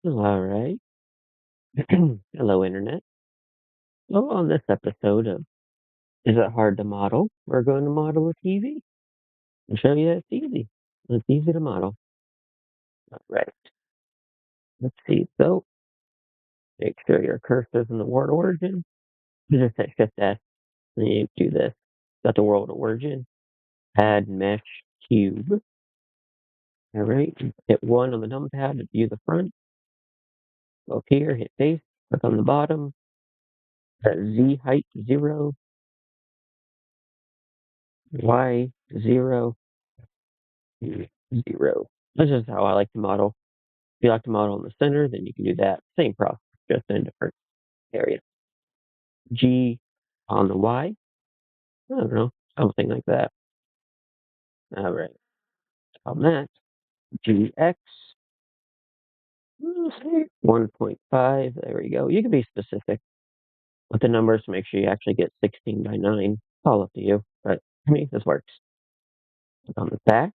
All right. Hello, Internet. Well, on this episode of Is It Hard to Model? We're going to model a TV and show you it's easy. It's easy to model. All right. Let's see. So make sure your cursor's in the world origin. You just hit Shift S and you do this. Got the world origin. Add mesh cube. All right. Hit 1 on the numpad to view the front. Go up here, hit base. Click on the bottom. Set Z height 0. Y 0. 0. This is how I like to model. If you like to model in the center, then you can do that. Same process, just in a different area. G on the Y. I don't know, something like that. All right. On that, GX, 1.5. There we go. You can be specific with the numbers to make sure you actually get 16 by 9. It's all up to you. But to me, this works. On the back,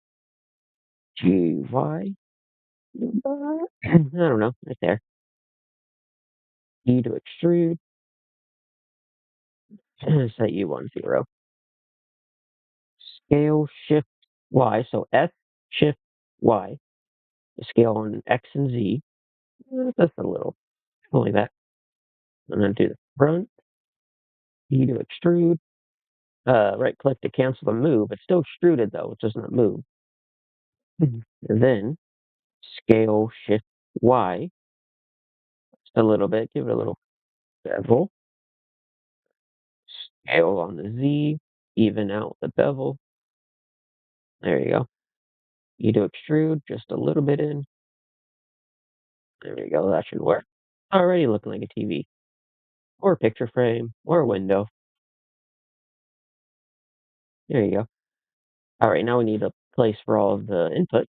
GY. I don't know, right there. E to extrude, set U10. Scale shift Y. So S shift Y. The scale on X and Z. Just a little, only that. And then do the front. E to extrude. Right click to cancel the move. It's still extruded though. It does not move. And then scale shift Y. Just a little bit. Give it a little bevel. Scale on the Z. Even out the bevel. There you go. E to extrude. Just a little bit in. There you go. That should work. Already looking like a TV. Or a picture frame. Or a window. There you go. All right, now we need a place for all of the inputs.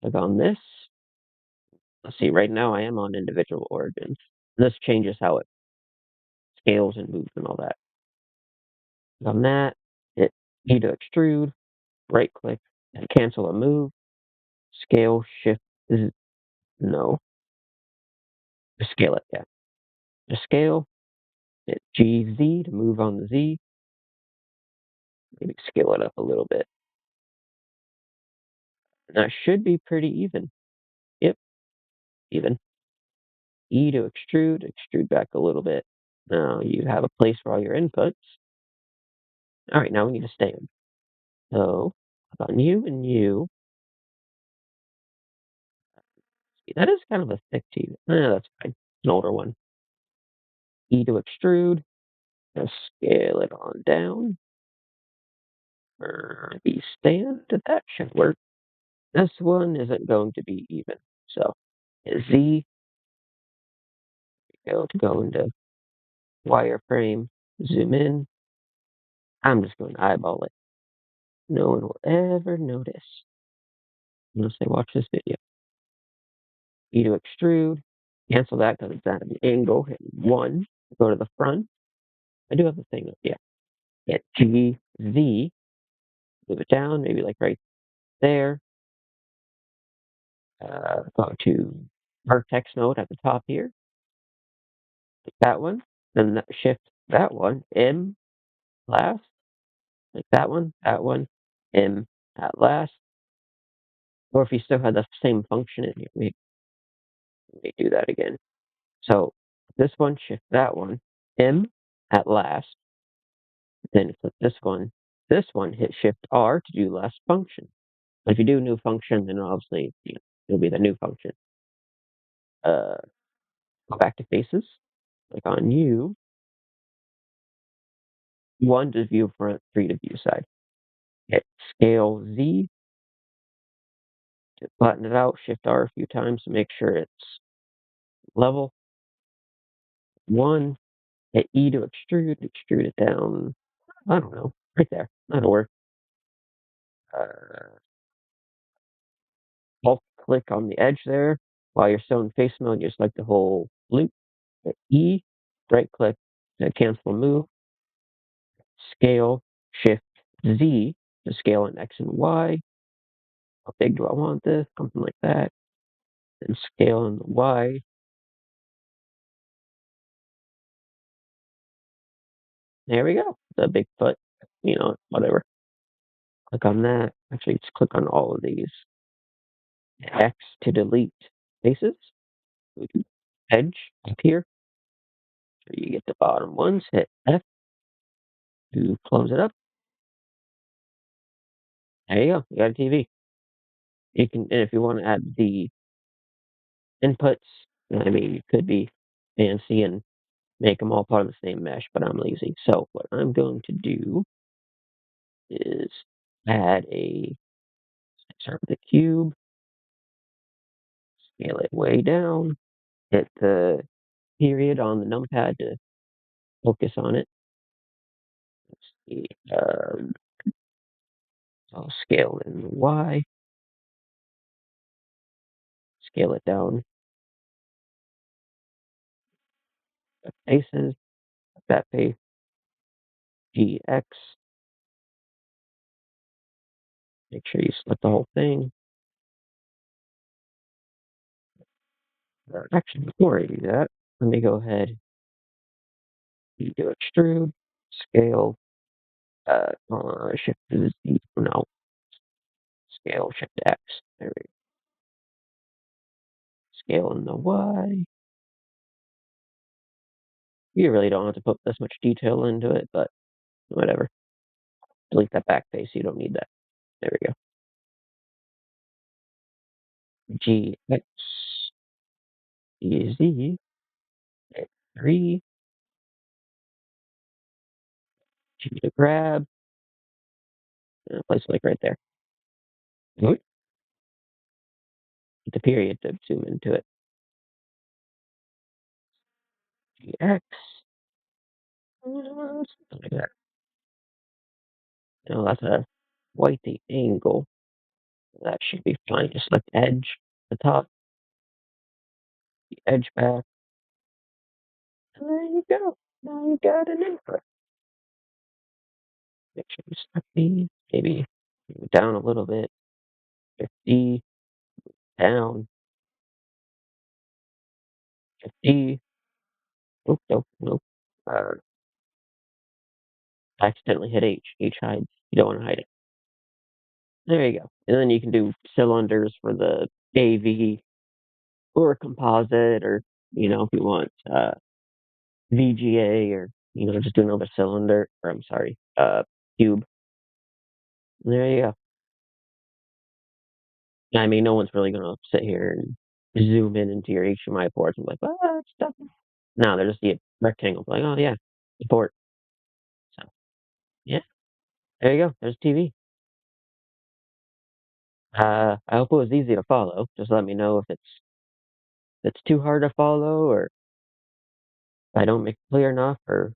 Click on this. Let's see, right now I am on individual origins. This changes how it scales and moves and all that. Click on that, hit E to extrude, right click, and cancel a move. Scale, shift, no, just scale it, yeah. Just scale, hit GZ to move on the Z. Maybe scale it up a little bit. And that should be pretty even. Yep, even. E to extrude back a little bit. Now you have a place for all your inputs. All right, now we need a stand. So click on you and you. That is kind of a thick TV. That's fine. An older one. E to extrude. Just scale it on down. The stand. That should work. This one isn't going to be even. So hit Z. Go into wireframe. Zoom in. I'm just going to eyeball it. No one will ever notice unless they watch this video. E to extrude. Cancel that because it's at an angle. Hit 1. Go to the front. I do have the thing up. Yeah. Hit G, Z. Move it down, maybe like right there. Go to vertex node at the top here. Like that one. Then shift that one. M last. Like that one. M at last. Or if you still had the same function in here, we do that again. So this one, shift that one. M at last. Then click this one. This one, hit Shift R to do last function. If you do new function, then obviously it'll be the new function. Uh, Go back to faces. Click on you. 1 to view front, 3 to view side. Hit scale Z to flatten it out. Shift R a few times to make sure it's level. 1. Hit E to extrude it down. I don't know, right there. That'll work. Uh, Alt click on the edge there. While you're still in face mode, you select the whole loop. Hit E, right click to cancel move. Scale, Shift Z to scale in X and Y. How big do I want this? Something like that. and scale on the Y. There we go. The Bigfoot, whatever. Click on that. Actually, just click on all of these. X to delete faces. We can edge up here. So you get the bottom ones. Hit F to close it up. There you go. You got a TV. You can, and if you want to add the inputs, you could be fancy and make them all part of the same mesh, but I'm lazy. So what I'm going to do is add start with the cube, scale it way down, hit the period on the numpad to focus on it. Let's see, I'll scale in the Y, scale it down, the faces, that face, GX, make sure you select the whole thing. Actually, before I do that, let me go ahead and do extrude, scale, shift to the Z, no, scale, shift X, there we go. Scale in the Y. You really don't have to put this much detail into it, but whatever. Delete that back face, you don't need that. There we go. GX, EZ, 3, G to grab, and place it like right there. Hit the period to zoom into it. GX, something like that. No, that's a whitey angle. That should be fine. Just select edge at the top, the edge back, and there you go. Now you got an input. Make sure you select these. Maybe move down a little bit. 50, down, 50. Nope, nope, nope. I accidentally hit H. H hides. You don't want to hide it. There you go. And then you can do cylinders for the AV or composite, or if you want VGA, or just do another cylinder, or I'm sorry, cube. There you go. No one's really gonna sit here and zoom in into your HDMI ports and be like, "What stuff?" No, they're just the rectangle. Like, oh yeah, the port. So yeah, there you go. There's TV. I hope it was easy to follow. Just let me know if it's too hard to follow, or if I don't make it clear enough, or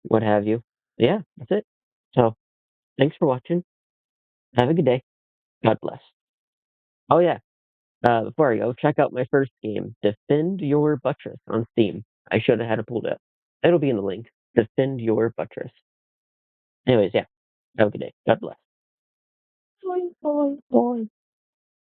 what have you. Yeah, that's it. So thanks for watching. Have a good day. God bless. Oh yeah, before I go, check out my first game, Defend Your Buttress, on Steam. I should have had it pulled up. It'll be in the link. Defend Your Buttress. Anyways, yeah. Have a good day. God bless. Boing, boing, boing.